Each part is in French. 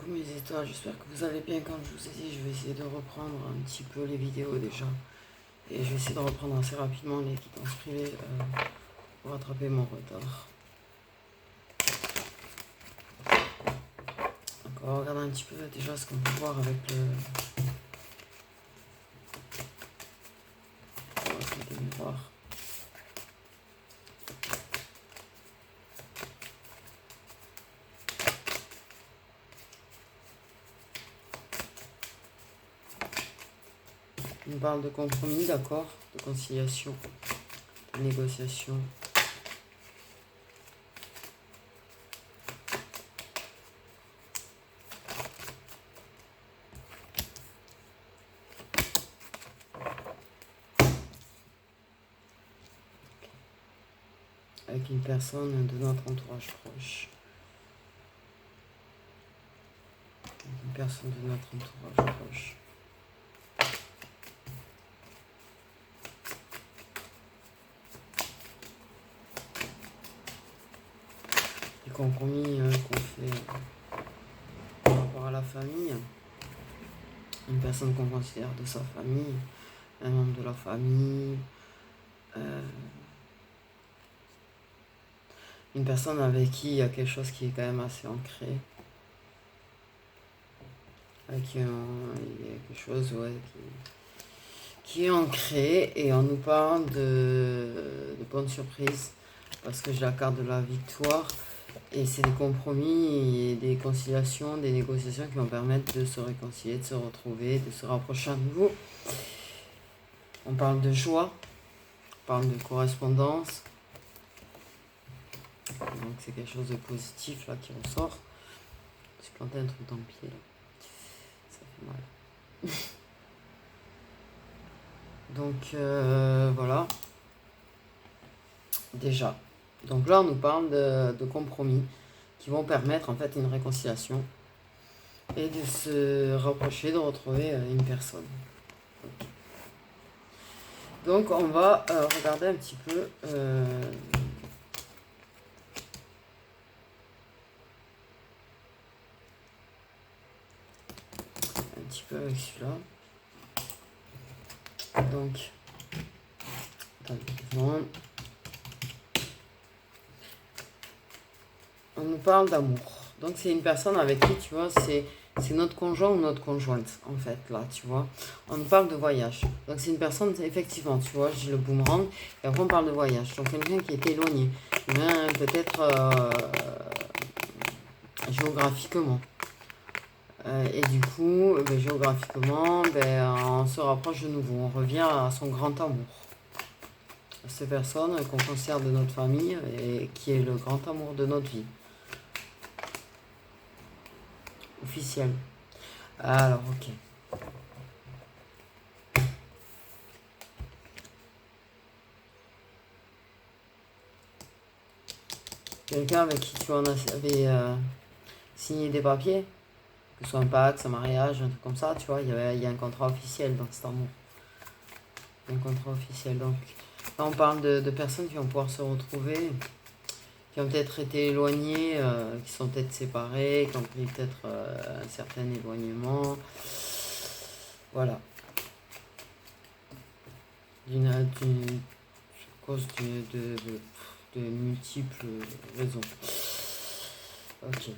coucou mes étoiles, j'espère que vous allez bien. Comme je vous ai dit, je vais essayer de reprendre un petit peu les vidéos déjà. Et je vais essayer de reprendre assez rapidement les quittances privées pour rattraper mon retard. Donc on va regarder un petit peu déjà ce qu'on peut voir avec le... On va mettre des miroirs. On parle de compromis, d'accord, de conciliation, de négociation. Avec une personne de notre entourage proche. Une personne de notre entourage proche. Les compromis qu'on fait par rapport à la famille. Une personne qu'on considère de sa famille, un membre de la famille, une personne avec qui il y a quelque chose qui est quand même assez ancré, avec qui il y a quelque chose qui est ancré, et on nous parle de bonnes surprises, parce que j'ai la carte de la victoire, et c'est des compromis, et des conciliations, des négociations qui vont permettre de se réconcilier, de se retrouver, de se rapprocher à nouveau. On parle de joie, on parle de correspondance. Donc c'est quelque chose de positif là qui ressort. Je suis planté un truc dans le pied là. Ça fait mal. Donc voilà. Déjà. Donc là on nous parle de compromis qui vont permettre en fait une réconciliation et de se rapprocher, de retrouver une personne. Donc on va regarder un petit peu avec celui-là. Donc, on nous parle d'amour. Donc c'est une personne avec qui, tu vois, c'est notre conjoint ou notre conjointe, en fait, là, tu vois. On nous parle de voyage. Donc c'est une personne, effectivement, tu vois, j'ai le boomerang, et après on parle de voyage. Donc quelqu'un qui est éloigné, peut-être géographiquement. Et du coup, géographiquement, on se rapproche de nouveau. On revient à son grand amour. Cette personne qu'on considère de notre famille et qui est le grand amour de notre vie. Officiel. Alors, ok. Quelqu'un avec qui tu en avais signé des papiers, que ce soit un pacte, un mariage, un truc comme ça, tu vois, il y a un contrat officiel dans cet amour. Un contrat officiel. Donc, là, on parle de personnes qui vont pouvoir se retrouver, qui ont peut-être été éloignées, qui sont peut-être séparées, qui ont pris peut-être un certain éloignement. Voilà. À cause de multiples raisons. Ok.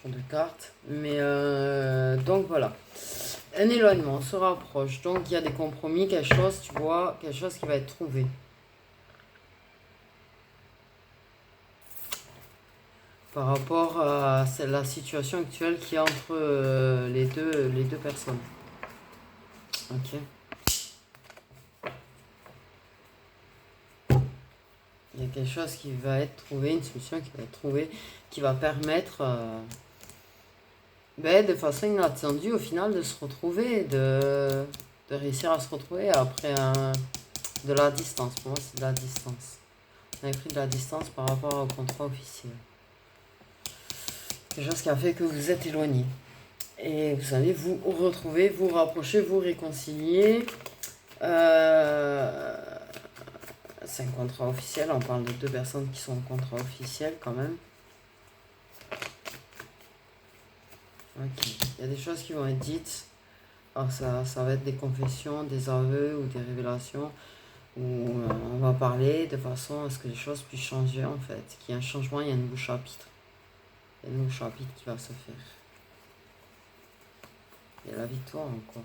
De cartes. Mais donc voilà. Un éloignement, on se rapproche. Donc il y a des compromis, quelque chose, tu vois, quelque chose qui va être trouvé. Par rapport à la situation actuelle qu'il y a entre les deux personnes. Ok. Il y a quelque chose qui va être trouvé, une solution qui va être trouvée, qui va permettre de façon inattendue au final de se retrouver, de réussir à se retrouver après de la distance. Pour moi c'est de la distance. On avait pris de la distance par rapport au contrat officiel. Quelque chose qui a fait que vous êtes éloigné. Et vous allez vous retrouver, vous rapprocher, vous réconcilier. c'est un contrat officiel, on parle de deux personnes qui sont en contrat officiel quand même. Ok, il y a des choses qui vont être dites. Alors ça va être des confessions, des aveux ou des révélations où on va parler de façon à ce que les choses puissent changer en fait. Qu'il y ait un changement, il y a un nouveau chapitre. Il y a un nouveau chapitre qui va se faire. Il y a la victoire encore.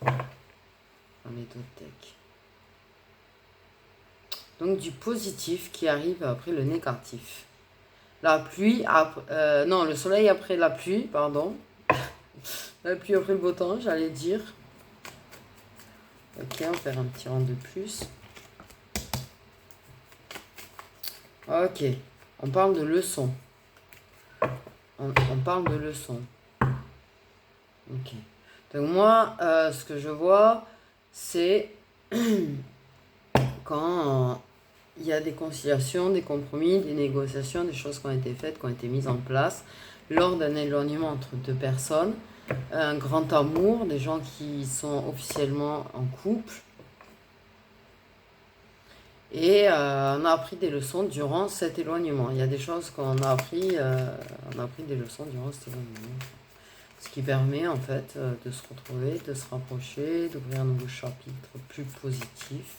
Dans les deux decks. Donc du positif qui arrive après le négatif. La pluie, non, le soleil après la pluie, pardon. La pluie après le beau temps, j'allais dire. Ok, on va faire un petit rang de plus. Ok, on parle de leçon. On parle de leçon. Ok. Donc moi, ce que je vois, c'est quand il y a des conciliations, des compromis, des négociations, des choses qui ont été faites, qui ont été mises en place lors d'un éloignement entre deux personnes, un grand amour, des gens qui sont officiellement en couple. Et on a appris des leçons durant cet éloignement. Il y a des choses qu'on a appris, on a appris des leçons durant cet éloignement. Ce qui permet en fait de se retrouver, de se rapprocher, d'ouvrir un nouveau chapitre plus positif.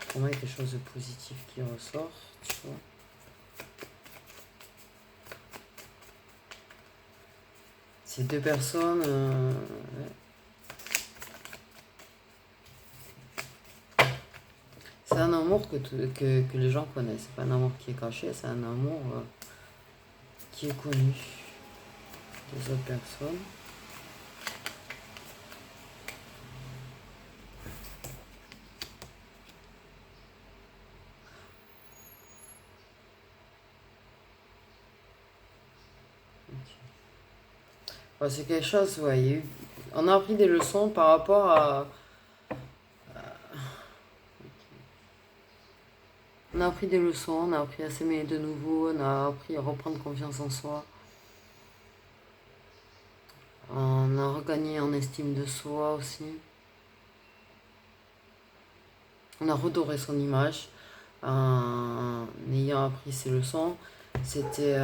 Pour moi, il y a quelque chose de positif qui ressort, tu vois. Ces deux personnes... ouais. C'est un amour que les gens connaissent. C'est pas un amour qui est caché, c'est un amour qui est connu des autres personnes. Okay. C'est quelque chose, ouais. On a appris des leçons par rapport à... On a appris des leçons, on a appris à s'aimer de nouveau, on a appris à reprendre confiance en soi. On a regagné en estime de soi aussi. On a redoré son image en ayant appris ces leçons. C'était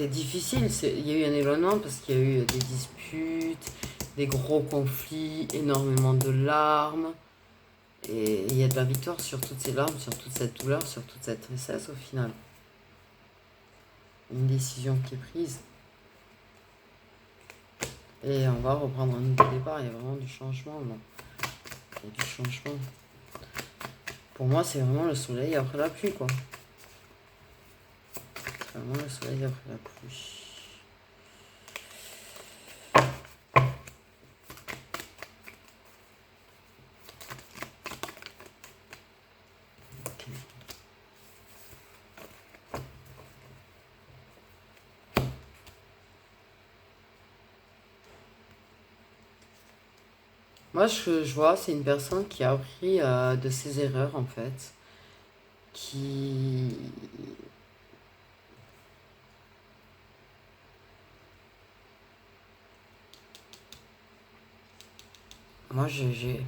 difficile. Il y a eu un éloignement parce qu'il y a eu des disputes, des gros conflits, énormément de larmes. Et il y a de la victoire sur toutes ces larmes, sur toute cette douleur, sur toute cette tristesse au final. Une décision qui est prise. Et on va reprendre un nouveau départ. Il y a vraiment du changement. Non. Il y a du changement. Pour moi, c'est vraiment le soleil après la pluie, quoi. C'est vraiment le soleil après la pluie. Moi, ce que je vois, c'est une personne qui a appris de ses erreurs, en fait. Qui... Moi, j'ai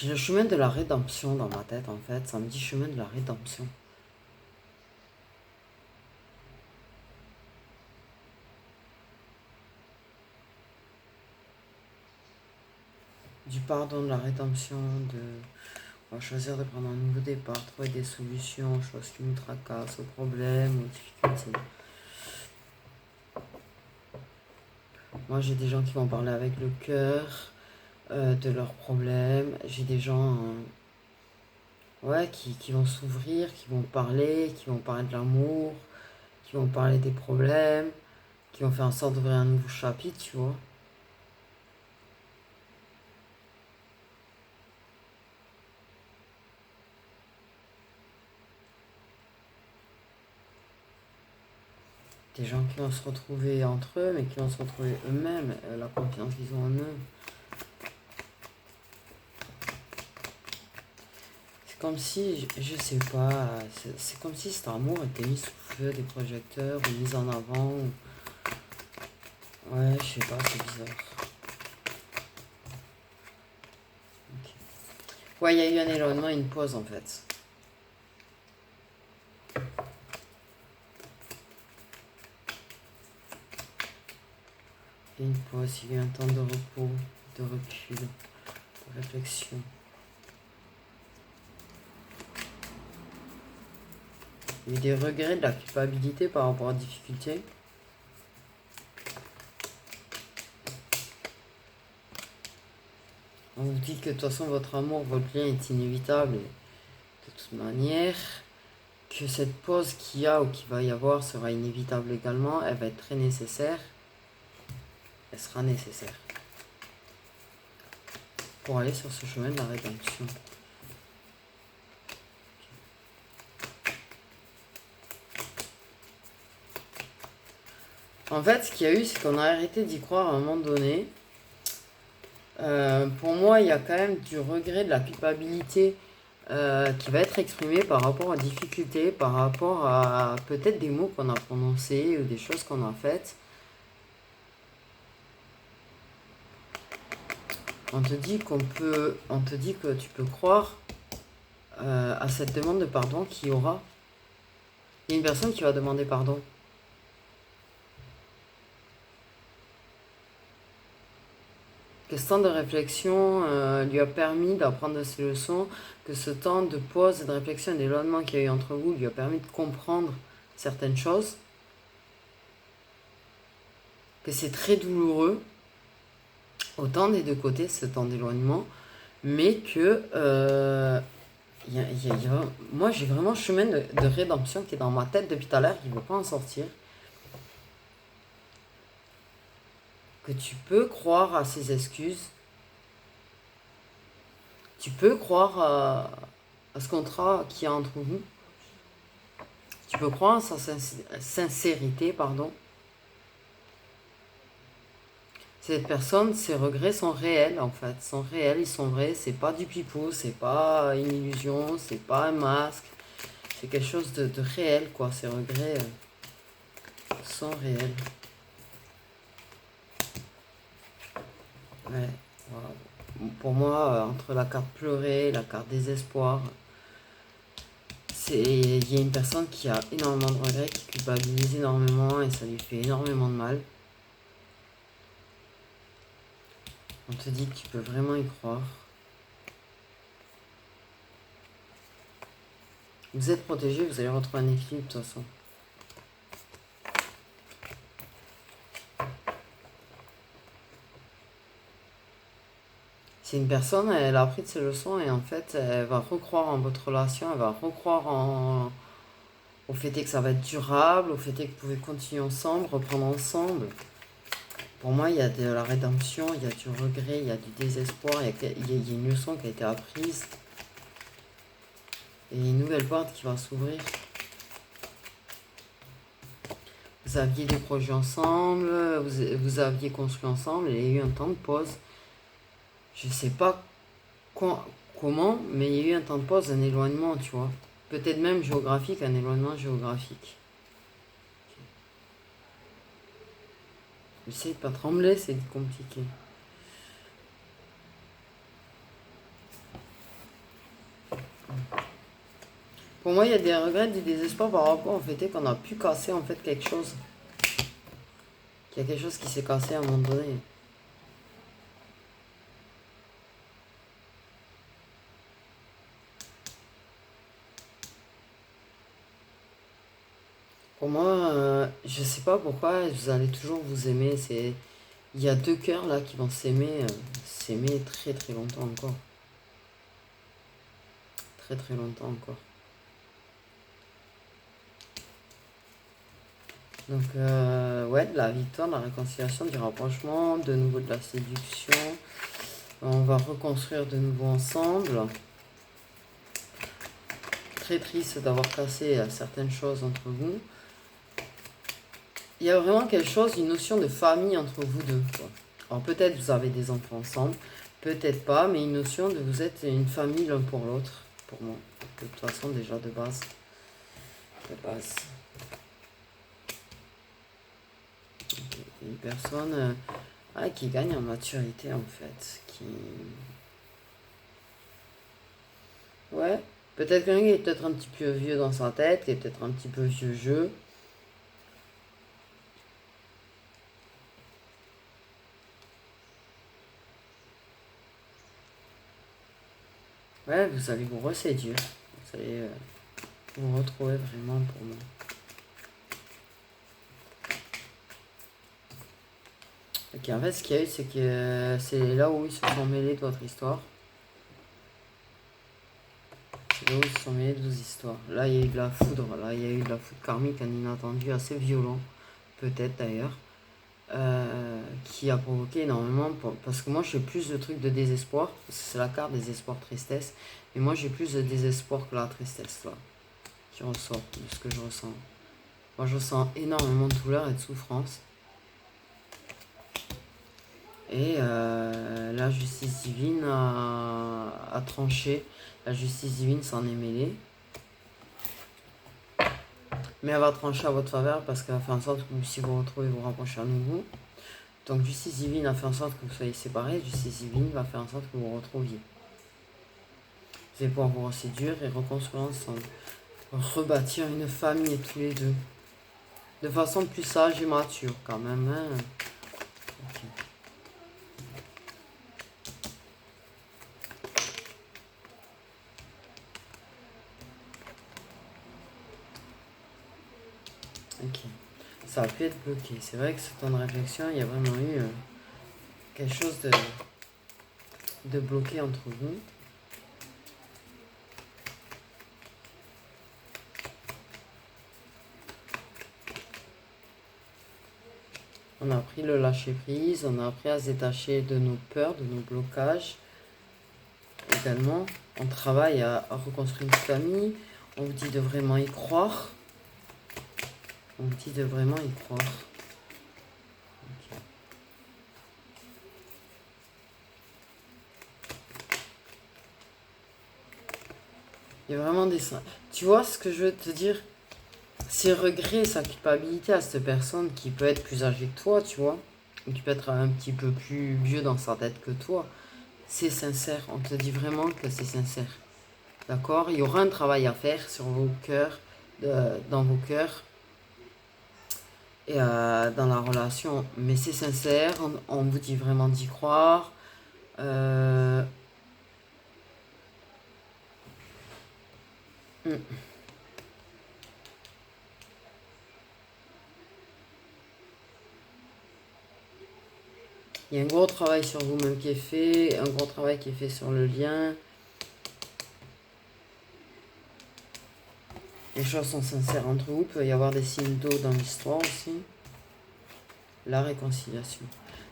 le chemin de la rédemption dans ma tête, en fait. Ça me dit chemin de la rédemption. Du pardon, de la rédemption, on va choisir de prendre un nouveau départ, trouver des solutions aux choses qui nous tracassent, aux problèmes, aux difficultés. Moi, j'ai des gens qui vont parler avec le cœur de leurs problèmes. J'ai des gens qui vont s'ouvrir, qui vont parler de l'amour, qui vont parler des problèmes, qui vont faire en sorte d'ouvrir un nouveau chapitre, tu vois. Des gens qui vont se retrouver entre eux, mais qui vont se retrouver eux-mêmes, la confiance qu'ils ont en eux. C'est comme si, je sais pas, c'est comme si cet amour était mis sous feu des projecteurs, ou mis en avant. Ouais, je sais pas, c'est bizarre. Okay. Ouais, il y a eu un éloignement et une pause en fait. Et une pause, il y a eu un temps de repos, de recul, de réflexion. Il y a eu des regrets, de la culpabilité par rapport aux difficultés. On vous dit que de toute façon votre amour, votre lien est inévitable et de toute manière, que cette pause qu'il y a ou qu'il va y avoir sera inévitable également, elle va être très nécessaire, elle sera nécessaire pour aller sur ce chemin de la rédemption. En fait, ce qu'il y a eu, c'est qu'on a arrêté d'y croire à un moment donné. Pour moi, il y a quand même du regret, de la culpabilité qui va être exprimé par rapport aux difficultés, par rapport à peut-être des mots qu'on a prononcés ou des choses qu'on a faites. On te dit que tu peux croire à cette demande de pardon qu'il y aura. Il y a une personne qui va demander pardon. Que ce temps de réflexion lui a permis d'apprendre de ses leçons, que ce temps de pause et de réflexion et d'éloignement qu'il y a eu entre vous lui a permis de comprendre certaines choses, que c'est très douloureux, autant des deux côtés, ce temps d'éloignement, mais que moi j'ai vraiment un chemin de rédemption qui est dans ma tête depuis tout à l'heure, il ne veut pas en sortir. Que tu peux croire à ses excuses, tu peux croire à ce contrat qu'il y a entre vous, tu peux croire à sa sincérité, pardon. Cette personne, ses regrets sont réels en fait, sont réels, ils sont vrais, c'est pas du pipeau, c'est pas une illusion, c'est pas un masque, c'est quelque chose de réel quoi, ces regrets sont réels. Ouais, voilà. Pour moi, entre la carte pleurer et la carte désespoir, il y a une personne qui a énormément de regrets, qui culpabilise énormément et ça lui fait énormément de mal. On te dit que tu peux vraiment y croire. Vous êtes protégé, vous allez retrouver un équilibre de toute façon. C'est une personne, elle a appris de ses leçons et en fait, elle va recroire en votre relation, elle va recroire au fait que ça va être durable, au fait que vous pouvez continuer ensemble, reprendre ensemble. Pour moi, il y a de la rédemption, il y a du regret, il y a du désespoir, il y a une leçon qui a été apprise. Et une nouvelle porte qui va s'ouvrir. Vous aviez des projets ensemble, vous aviez construit ensemble, et il y a eu un temps de pause. Je sais pas comment, mais il y a eu un temps de pause, un éloignement, tu vois. Peut-être même géographique, un éloignement géographique. J'essaie de pas trembler, c'est compliqué. Pour moi, il y a des regrets, du désespoir par rapport au fait qu'on a pu casser en fait quelque chose. Qu'il y a quelque chose qui s'est cassé à un moment donné. Pour moi, je sais pas pourquoi vous allez toujours vous aimer. Il y a deux cœurs là qui vont s'aimer très très longtemps encore. Très très longtemps encore. Donc, ouais, de la victoire, de la réconciliation, du rapprochement, de nouveau de la séduction. On va reconstruire de nouveau ensemble. Très triste d'avoir cassé certaines choses entre vous. Il y a vraiment quelque chose, une notion de famille entre vous deux, quoi. Alors peut-être vous avez des enfants ensemble, peut-être pas, mais une notion de vous êtes une famille l'un pour l'autre, pour moi. De toute façon, déjà de base. De base. Une personne qui gagne en maturité en fait, Peut-être quelqu'un qui est peut-être un petit peu vieux dans sa tête, qui est peut-être un petit peu vieux jeu. Ouais, vous allez vous reséduire. Vous allez vous retrouver vraiment pour moi. Ok, en fait, ce qu'il y a eu, c'est que c'est là où ils se sont mêlés de votre histoire. C'est là où ils se sont mêlés de vos histoires. Là, il y a eu de la foudre. Là, il y a eu de la foudre karmique, un inattendu assez violent. Peut-être d'ailleurs. Qui a provoqué énormément. Parce que moi, j'ai plus de trucs de désespoir. Parce que c'est la carte désespoir, tristesse. Et moi, j'ai plus de désespoir que la tristesse, là. Qui ressort de ce que je ressens. Moi, je ressens énormément de douleur et de souffrance. Et la justice divine a tranché. La justice divine s'en est mêlée. Mais elle va trancher à votre faveur parce qu'elle va faire en sorte que vous puissiez vous retrouver, vous rapprocher à nouveau. Donc justice divine a fait en sorte que vous soyez séparés. Justice divine va faire en sorte que vous vous retrouviez. Vous allez pouvoir vous reséduire et reconstruire ensemble. Rebâtir une famille tous les deux. De façon plus sage et mature quand même. Hein. Okay. Ok. Ça a pu être bloqué. C'est vrai que ce temps de réflexion, il y a vraiment eu quelque chose de bloqué entre vous. On a appris le lâcher prise, on a appris à se détacher de nos peurs, de nos blocages. Également, on travaille à reconstruire une famille. On vous dit de vraiment y croire. On vous dit de vraiment y croire. Okay. Il y a vraiment des... Tu vois ce que je veux te dire? Ces regrets, sa culpabilité à cette personne qui peut être plus âgée que toi, tu vois, ou qui peut être un petit peu plus vieux dans sa tête que toi, c'est sincère. On te dit vraiment que c'est sincère. D'accord? Il y aura un travail à faire sur vos cœurs, dans vos cœurs et dans la relation. Mais c'est sincère, on vous dit vraiment d'y croire. Il y a un gros travail sur vous-même qui est fait, un gros travail qui est fait sur le lien. Les choses sont sincères entre vous. Il peut y avoir des signes d'eau dans l'histoire aussi. La réconciliation.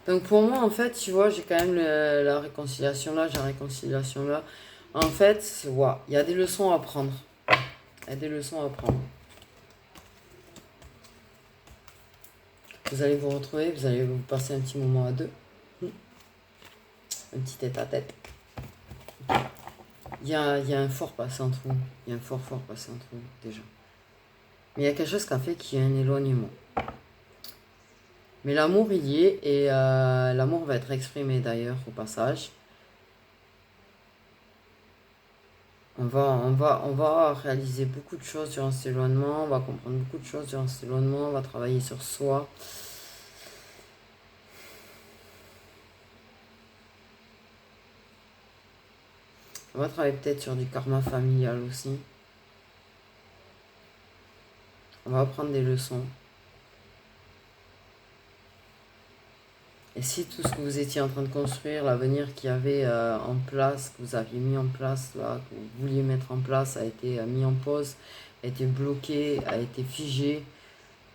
Donc pour moi, en fait, tu vois, j'ai quand même la réconciliation là, j'ai la réconciliation là. En fait, ouais, il y a des leçons à prendre. Il y a des leçons à prendre. Vous allez vous retrouver, vous allez vous passer un petit moment à deux. Un petit tête-à-tête. Il y a un fort passé entre vous. Il y a un fort passé entre vous, déjà. Mais il y a quelque chose qui a fait qu'il y a un éloignement. Mais l'amour, il y est. Et l'amour va être exprimé, d'ailleurs, au passage. On va réaliser beaucoup de choses durant cet éloignement. On va comprendre beaucoup de choses durant cet éloignement. On va travailler sur soi. On va travailler peut-être sur du karma familial aussi. On va apprendre des leçons. Et si tout ce que vous étiez en train de construire, l'avenir qu'il y avait en place, que vous aviez mis en place, là, que vous vouliez mettre en place, a été mis en pause, a été bloqué, a été figé,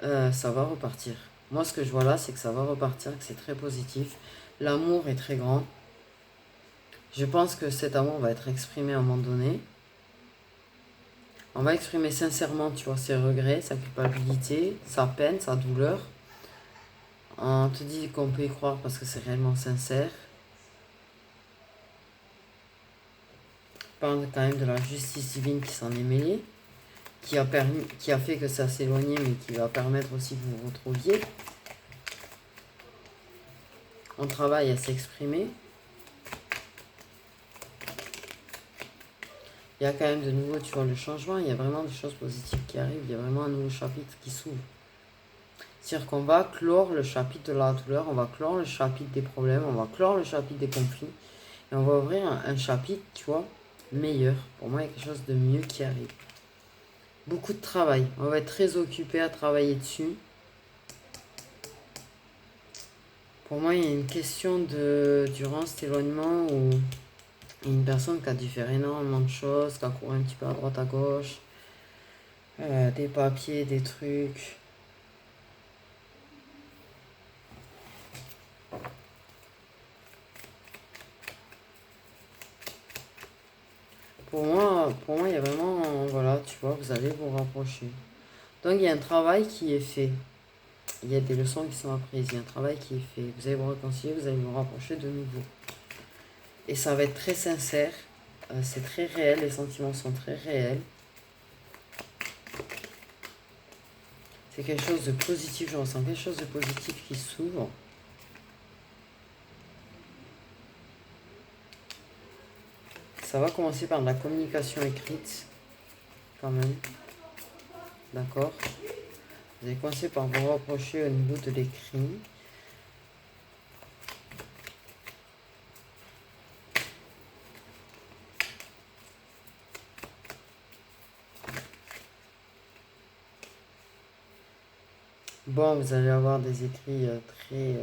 ça va repartir. Moi, ce que je vois là, c'est que ça va repartir, que c'est très positif. L'amour est très grand. Je pense que cet amour va être exprimé à un moment donné. On va exprimer sincèrement, tu vois, ses regrets, sa culpabilité, sa peine, sa douleur. On te dit qu'on peut y croire parce que c'est réellement sincère. On parle quand même de la justice divine qui s'en est mêlée, qui a fait que ça s'éloignait, mais qui va permettre aussi que vous vous retrouviez. On travaille à s'exprimer. il y a quand même de nouveau, tu vois, le changement. Il y a vraiment des choses positives qui arrivent. Il y a vraiment un nouveau chapitre qui s'ouvre. C'est-à-dire qu'on va clore le chapitre de la douleur, on va clore le chapitre des problèmes, on va clore le chapitre des conflits. Et on va ouvrir un chapitre, tu vois, meilleur. Pour moi, il y a quelque chose de mieux qui arrive. Beaucoup de travail. On va être très occupé à travailler dessus. Pour moi, il y a une question de, durant cet éloignement où une personne qui a dû faire énormément de choses, qui a couru un petit peu à droite à gauche, des papiers, des trucs. Pour moi, il y a vraiment, voilà, tu vois, vous allez vous rapprocher. Donc, il y a un travail qui est fait. Il y a des leçons qui sont apprises. Il y a un travail qui est fait. Vous allez vous réconcilier, vous allez vous rapprocher de nouveau. Et ça va être très sincère. C'est très réel. Les sentiments sont très réels. C'est quelque chose de positif. Je ressens quelque chose de positif qui s'ouvre. Ça va commencer par de la communication écrite. Quand même. D'accord? Vous allez commencer par vous rapprocher au niveau de l'écrit. Bon, vous allez avoir des écrits très...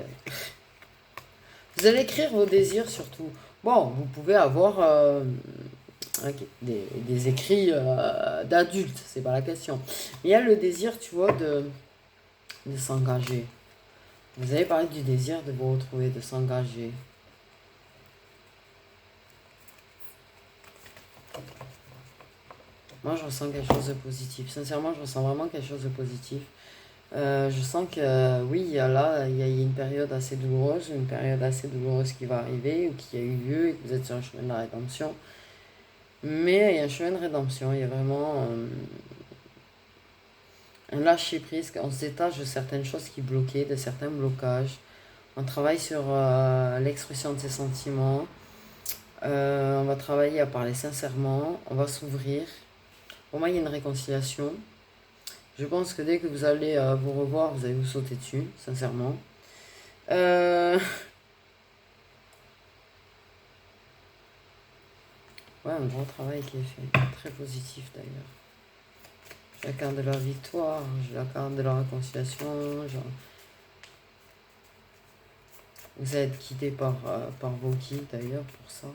Vous allez écrire vos désirs surtout. Bon, vous pouvez avoir des écrits d'adultes, c'est pas la question. Il y a le désir, tu vois, de s'engager. Vous avez parlé du désir de vous retrouver, de s'engager. Moi, je ressens quelque chose de positif. Sincèrement, je ressens vraiment quelque chose de positif. Je sens que oui, il y a une période assez douloureuse, qui va arriver ou qui a eu lieu et que vous êtes sur un chemin de la rédemption. Mais il y a un chemin de rédemption, il y a vraiment un lâcher prise, on se détache de certaines choses qui bloquaient, de certains blocages. On travaille sur l'expression de ses sentiments. On va travailler à parler sincèrement, on va s'ouvrir. Pour moi, il y a une réconciliation. Je pense que dès que vous allez vous revoir, vous allez vous sauter dessus, sincèrement. Ouais, un gros travail qui est fait. Très positif d'ailleurs. J'ai la carte de la victoire, j'ai la carte de la réconciliation. Vous allez être quitté par vos guides d'ailleurs pour ça.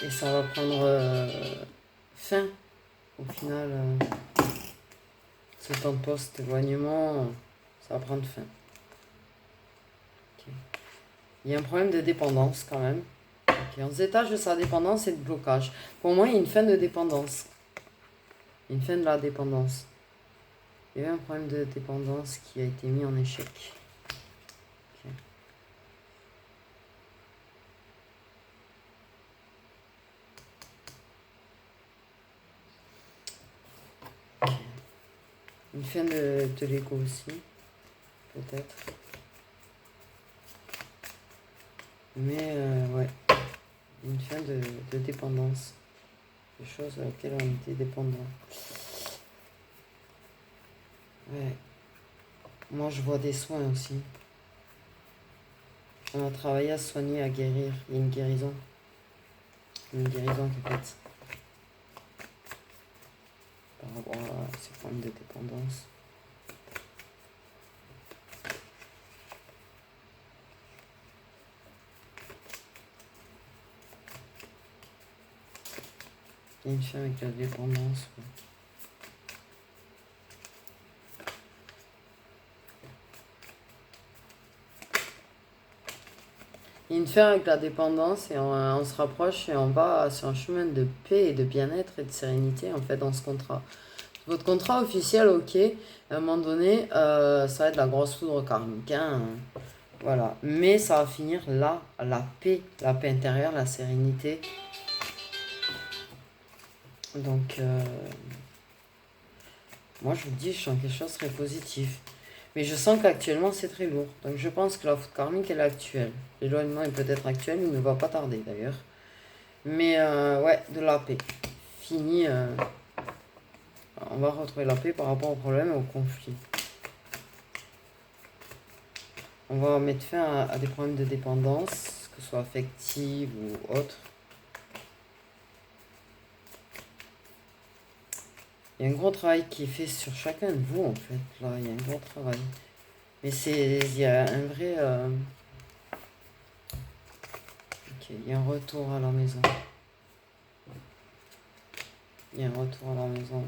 Et ça va prendre fin au final. Ce temps de post-éloignement, ça va prendre fin. Okay. Il y a un problème de dépendance quand même. Okay. On se détache de sa dépendance et de blocage. Pour moi, il y a une fin de dépendance. Une fin de la dépendance. Il y a eu un problème de dépendance qui a été mis en échec. Okay. Okay. Une fin de l'ego aussi, peut-être. Mais ouais, une fin de dépendance. Des choses auxquelles on était dépendant. Ouais. Moi, je vois des soins aussi. On a travaillé à se soigner, à guérir. Il y a une guérison. Une guérison qui est faite. Par rapport à ces problèmes de dépendance. Il y a une fin avec la dépendance. Ouais. Il y a une fin avec la dépendance et on se rapproche et on va sur un chemin de paix et de bien-être et de sérénité en fait dans ce contrat. Votre contrat officiel, ok, à un moment donné, ça va être la grosse foudre karmique, hein, voilà. Mais ça va finir là, la paix intérieure, la sérénité. Donc, moi je vous dis, je sens quelque chose de très positif. Mais je sens qu'actuellement c'est très lourd. Donc je pense que la faute karmique elle est actuelle. L'éloignement est peut-être actuel, il ne va pas tarder d'ailleurs. Mais ouais, de la paix. Fini. On va retrouver la paix par rapport au problème et au conflit. On va mettre fin à des problèmes de dépendance, que ce soit affective ou autre. Il y a un gros travail qui est fait sur chacun de vous en fait. Là, il y a un gros travail. Mais il y a un vrai... Ok, il y a un retour à la maison. Il y a un retour à la maison.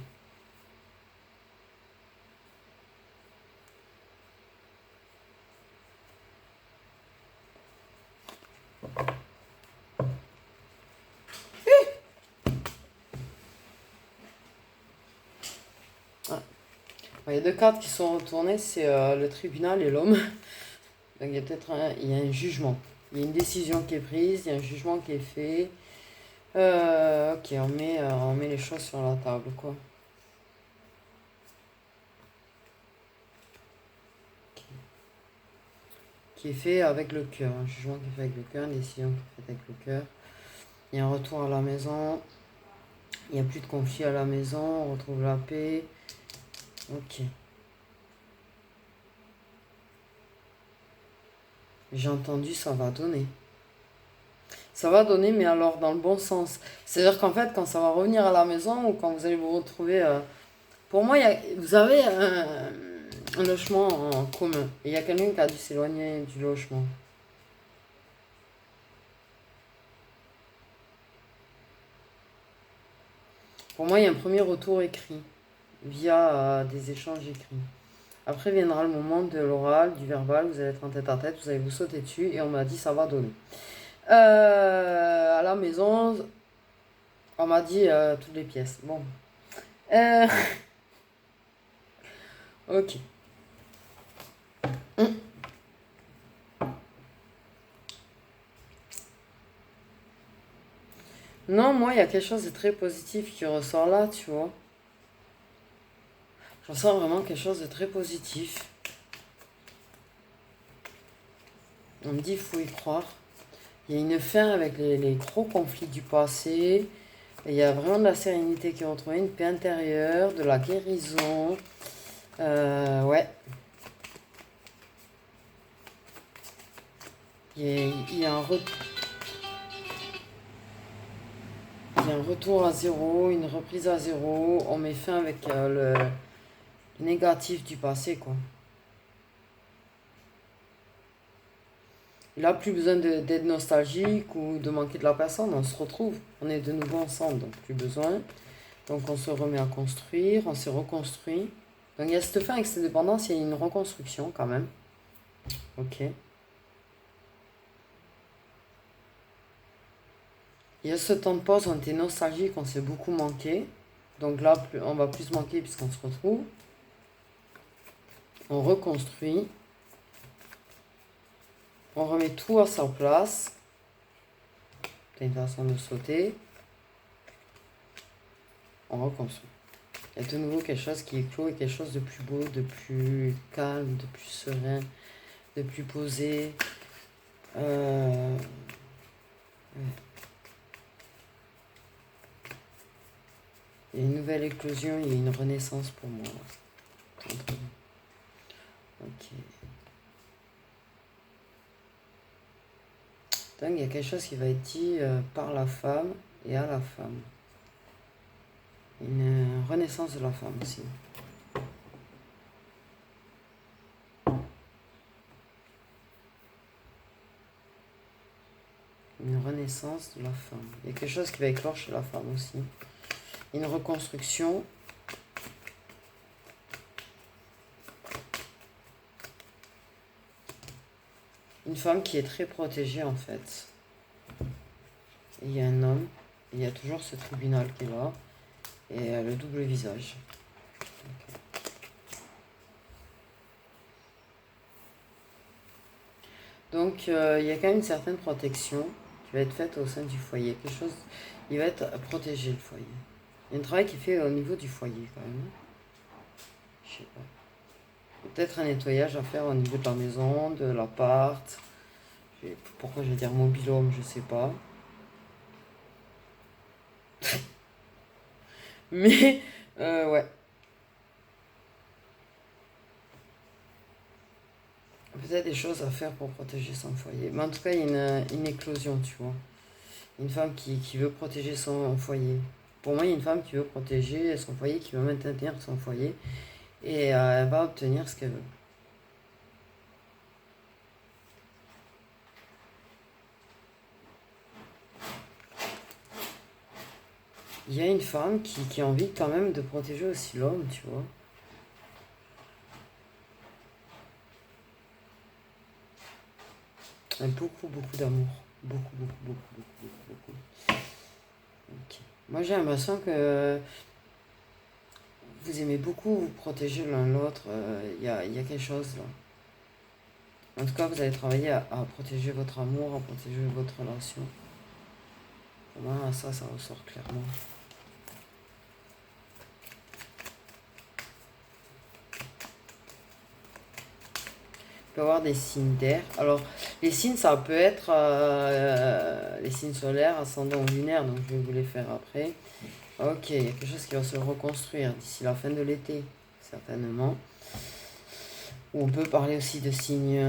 Il y a deux cartes qui sont retournées, c'est le tribunal et l'homme. Donc il y a peut-être il y a un jugement. Il y a une décision qui est prise, il y a un jugement qui est fait. Ok, on met les choses sur la table, quoi. Ok. Qui est fait avec le cœur. Un jugement qui est fait avec le cœur, une décision qui est faite avec le cœur. Il y a un retour à la maison. Il n'y a plus de conflit à la maison, on retrouve la paix. Ok. J'ai entendu, ça va donner. Ça va donner, mais alors dans le bon sens. C'est-à-dire qu'en fait, quand ça va revenir à la maison ou quand vous allez vous retrouver... pour moi, vous avez un logement en commun. Et il y a quelqu'un qui a dû s'éloigner du logement. Pour moi, il y a un premier retour écrit via des échanges écrits. Après viendra le moment de l'oral, du verbal, vous allez être en tête à tête, vous allez vous sauter dessus et on m'a dit ça va donner. À la maison, on m'a dit toutes les pièces. Bon. Ok. Non, moi, il y a quelque chose de très positif qui ressort là, tu vois. Je ressens vraiment quelque chose de très positif. On me dit, il faut y croire. Il y a une fin avec les gros conflits du passé. Et il y a vraiment de la sérénité qui est retrouvée, une paix intérieure, de la guérison. Ouais. Il y a un retour à zéro, une reprise à zéro. On met fin avec le négatif du passé, quoi. Il n'a plus besoin d'être nostalgique ou de manquer de la personne. On se retrouve. On est de nouveau ensemble, donc plus besoin. Donc on se remet à construire, on s'est reconstruit. Donc il y a cette fin avec cette dépendance, il y a une reconstruction quand même. Ok. Il y a ce temps de pause, on était nostalgique, on s'est beaucoup manqué. Donc là, on va plus se manquer puisqu'on se retrouve. On reconstruit. On remet tout à sa place. C'est une façon de sauter. On reconstruit. Il y a de nouveau quelque chose qui est clos et quelque chose de plus beau, de plus calme, de plus serein, de plus posé. Ouais. Il y a une nouvelle éclosion, il y a une renaissance pour moi. Ok. Donc il y a quelque chose qui va être dit par la femme et à la femme. Une renaissance de la femme aussi. Une renaissance de la femme. Il y a quelque chose qui va éclore chez la femme aussi. Une reconstruction. Une femme qui est très protégée en fait. Et il y a un homme. Et il y a toujours ce tribunal qui est là. Et le double visage. Donc il y a quand même une certaine protection qui va être faite au sein du foyer. Quelque chose, il va être protégé le foyer. Il y a un travail qui est fait au niveau du foyer quand même. Je sais pas. Peut-être un nettoyage à faire au niveau de la maison, de l'appart. Pourquoi je vais dire mobil-home, je sais pas. Mais, ouais. Peut-être des choses à faire pour protéger son foyer. Mais en tout cas, il y a une éclosion, tu vois. Une femme qui veut protéger son foyer. Pour moi, il y a une femme qui veut protéger son foyer, qui veut maintenir son foyer. Et elle va obtenir ce qu'elle veut. Il y a une femme qui a envie quand même de protéger aussi l'homme, tu vois. Beaucoup, beaucoup d'amour. Beaucoup, beaucoup, beaucoup, beaucoup, beaucoup, beaucoup. Ok. Moi, j'ai l'impression que vous aimez beaucoup vous protéger l'un l'autre. Il y a quelque chose là. En tout cas, vous allez travailler à protéger votre amour, à protéger votre relation. Pour moi, ça ressort clairement. Il peut y avoir des signes d'air. Alors, les signes, ça peut être les signes solaires, ascendant ou lunaire, donc je vais vous les faire après. Ok, il y a quelque chose qui va se reconstruire d'ici la fin de l'été, certainement. On peut parler aussi de signes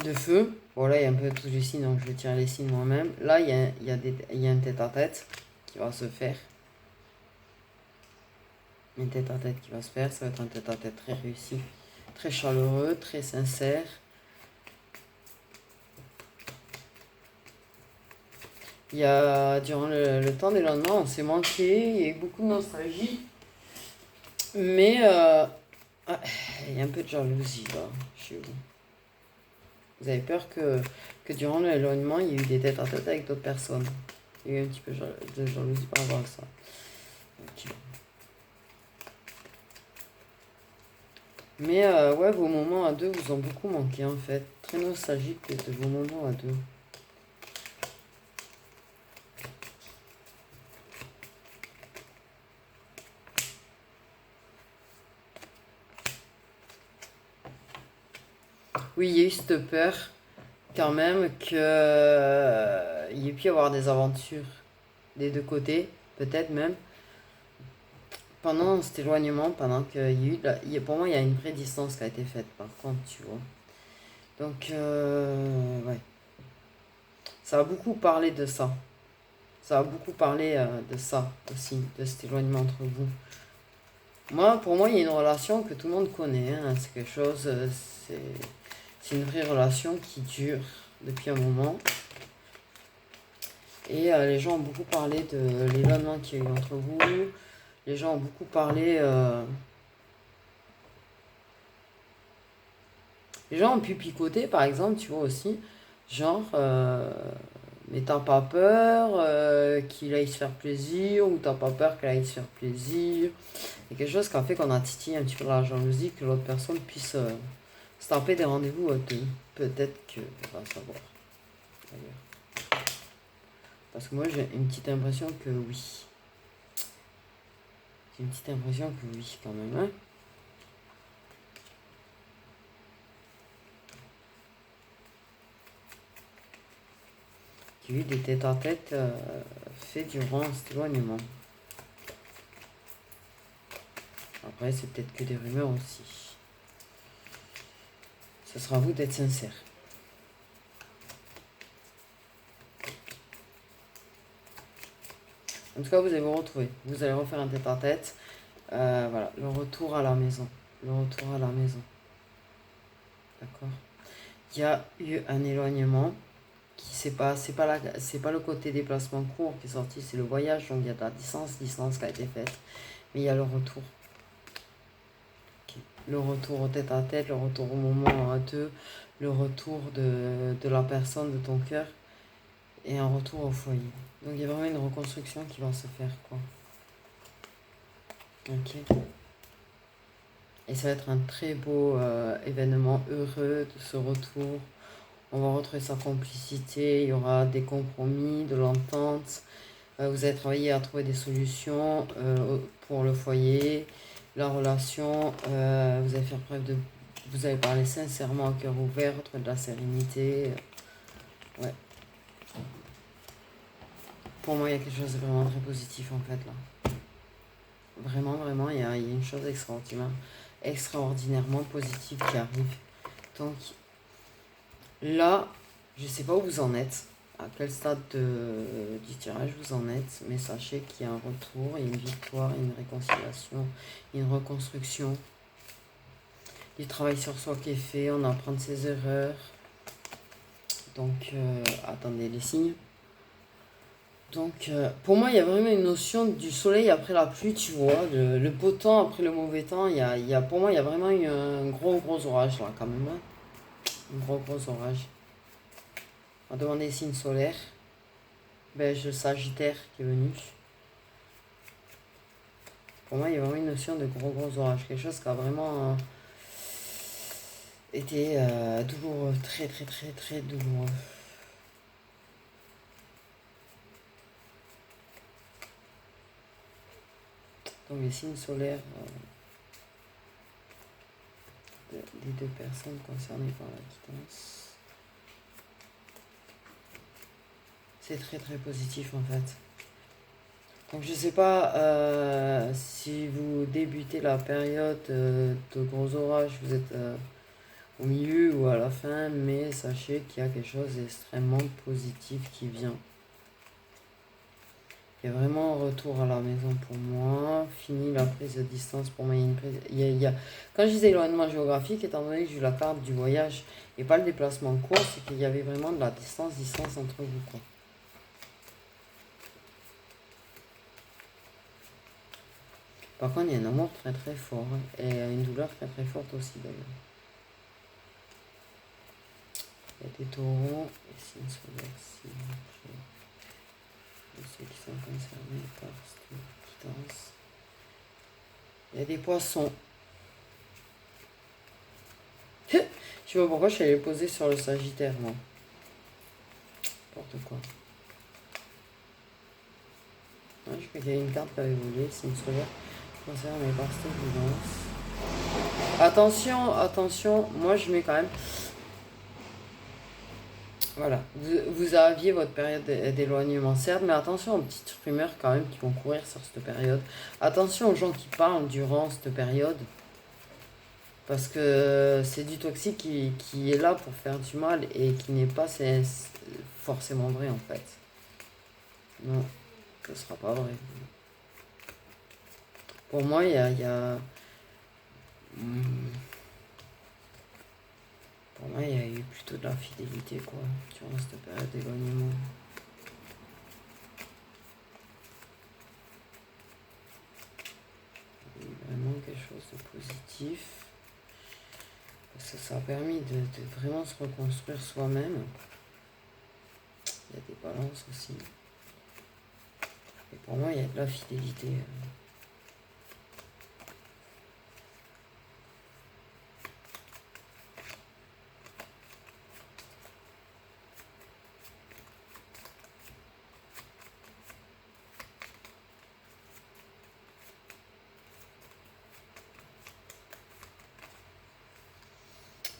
de feu. Voilà, il y a un peu tous les signes, donc je vais tirer les signes moi-même. Là, il y a un tête-à-tête qui va se faire. Un tête-à-tête qui va se faire, ça va être un tête-à-tête très réussi, très chaleureux, très sincère. Il y a, durant le temps des lendemains, on s'est manqué, il y a eu beaucoup de nostalgie, mais il y a un peu de jalousie là, chez vous. Vous avez peur que durant l'éloignement, il y ait eu des tête-à-tête avec d'autres personnes. Il y a eu un petit peu de jalousie par rapport à ça. Ok. Mais ouais, vos moments à deux vous ont beaucoup manqué en fait. Très nostalgique de vos moments à deux. Oui, il y a eu cette peur quand même qu'il y ait pu y avoir des aventures des deux côtés, peut-être même. Pendant cet éloignement, pendant qu'il y a eu... pour moi, il y a une vraie distance qui a été faite, par contre, tu vois. Donc, ouais. Ça a beaucoup parlé de ça. Ça a beaucoup parlé de ça aussi, de cet éloignement entre vous. Moi, pour moi, il y a une relation que tout le monde connaît, hein. C'est quelque chose... c'est une vraie relation qui dure depuis un moment. Et les gens ont beaucoup parlé de l'éloignement qu'il y a eu entre vous. Les gens ont beaucoup parlé... les gens ont pu picoter, par exemple, tu vois aussi. Genre, mais t'as pas peur qu'il aille se faire plaisir ou t'as pas peur qu'elle aille se faire plaisir. Il y a quelque chose qui a fait qu'on a titillé un petit peu la jalousie, que l'autre personne puisse se taper des rendez-vous à deux. Peut-être que... on va savoir. D'ailleurs. Parce que moi, j'ai une petite impression que oui. J'ai une petite impression que oui, quand même. Hein. Qu'il y a eu des tête-à-tête faits durant cet éloignement. Après, c'est peut-être que des rumeurs aussi. Ce sera à vous d'être sincère. En tout cas, vous allez vous retrouver. Vous allez refaire un tête-à-tête. Voilà, le retour à la maison. Le retour à la maison. D'accord. Il y a eu un éloignement qui c'est pas le côté déplacement court qui est sorti, c'est le voyage, donc il y a de la distance qui a été faite. Mais il y a le retour. Okay. Le retour au tête-à-tête, le retour au moment à deux, le retour de la personne, de ton cœur, et un retour au foyer. Donc il y a vraiment une reconstruction qui va se faire, quoi. Ok. Et ça va être un très beau événement heureux de ce retour. On va retrouver sa complicité, il y aura des compromis, de l'entente. Vous allez travailler à trouver des solutions pour le foyer, la relation. Vous allez faire preuve de... Vous allez parler sincèrement, à cœur ouvert, de la sérénité. Ouais. Pour moi, il y a quelque chose de vraiment très positif en fait là. Vraiment, vraiment, il y a une chose extraordinairement positive qui arrive. Donc là, je sais pas où vous en êtes, à quel stade du tirage vous en êtes, mais sachez qu'il y a un retour, il y a une victoire, il y a une réconciliation, il y a une reconstruction. Du travail sur soi qui est fait, on apprend de ses erreurs. Donc, attendez les signes. Donc, pour moi, il y a vraiment une notion du soleil après la pluie, tu vois, le beau temps après le mauvais temps. Pour moi, il y a vraiment eu un gros orage là, quand même. Hein. Un gros orage. On va demander les signes solaires. Le Sagittaire qui est venu. Pour moi, il y a vraiment une notion de gros orage. Quelque chose qui a vraiment été douloureux. Très, très, très, très douloureux. Donc, les signes solaires des deux personnes concernées par la quittance. C'est très, très positif en fait. Donc je sais pas si vous débutez la période de gros orages, vous êtes au milieu ou à la fin, mais sachez qu'il y a quelque chose d'extrêmement positif qui vient. Il y a vraiment un retour à la maison pour moi. Fini la prise de distance pour moi. Quand je disais éloignement géographique, étant donné que j'ai eu la carte du voyage et pas le déplacement court, c'est qu'il y avait vraiment de la distance entre vous, quoi. Par contre, il y a un amour très très fort hein, et une douleur très très forte aussi d'ailleurs. Il y a des taureaux et signes solaires, ceux qui sont concernés par cette quittance. Il y a des poissons. Je sais pas pourquoi je suis allé poser sur le Sagittaire, moi. N'importe quoi. Ouais, je crois qu'il y a une carte qui avait volé, signe solaire. Concerné par cette évidence. Attention, moi je mets quand même. Voilà, vous aviez votre période d'éloignement, certes, mais attention aux petites rumeurs quand même qui vont courir sur cette période. Attention aux gens qui parlent durant cette période. Parce que c'est du toxique qui est là pour faire du mal et qui n'est pas forcément vrai en fait. Non, ce ne sera pas vrai. Pour moi, il y a Pour moi, il y a eu plutôt de la fidélité, quoi, durant cette période d'éloignement. Il y a eu vraiment quelque chose de positif. Parce que ça a permis de vraiment se reconstruire soi-même. Il y a des balances aussi. Et pour moi, il y a de la fidélité.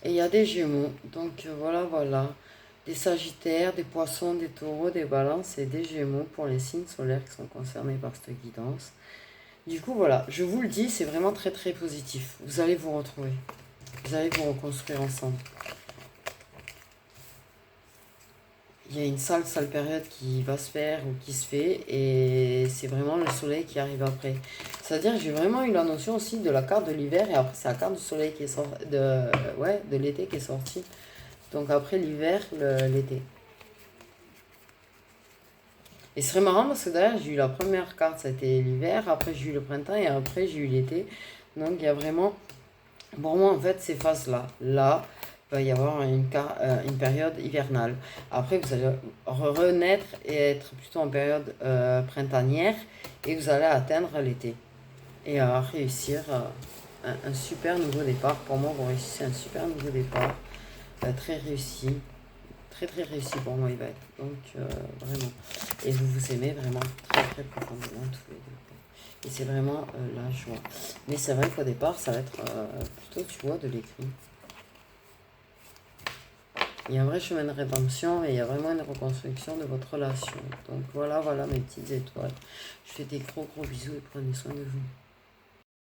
Et il y a des Gémeaux. Donc voilà. Des Sagittaires, des Poissons, des Taureaux, des Balances et des Gémeaux pour les signes solaires qui sont concernés par cette guidance. Du coup, voilà, je vous le dis, c'est vraiment très très positif. Vous allez vous retrouver. Vous allez vous reconstruire ensemble. Il y a une sale période qui va se faire ou qui se fait et c'est vraiment le soleil qui arrive après. C'est-à-dire que j'ai vraiment eu la notion aussi de la carte de l'hiver et après c'est la carte du soleil qui est sortie, de l'été qui est sortie. Donc après l'hiver, l'été. Et ce serait marrant parce que d'ailleurs j'ai eu la première carte, ça a été l'hiver, après j'ai eu le printemps et après j'ai eu l'été. Donc il y a vraiment, pour moi en fait ces phases-là, là, il va y avoir une période hivernale. Après, vous allez renaître et être plutôt en période printanière et vous allez atteindre l'été. Et réussir un super nouveau départ. Pour moi, vous réussissez un super nouveau départ. Très réussi. très très réussi pour moi, il va être. Donc, vraiment. Et vous vous aimez vraiment très très profondément tous les deux. Et c'est vraiment la joie. Mais c'est vrai qu'au départ, ça va être plutôt, tu vois, de l'écrit. Il y a un vrai chemin de rédemption et il y a vraiment une reconstruction de votre relation. Donc voilà, voilà mes petites étoiles. Je fais des gros gros bisous et prenez soin de vous.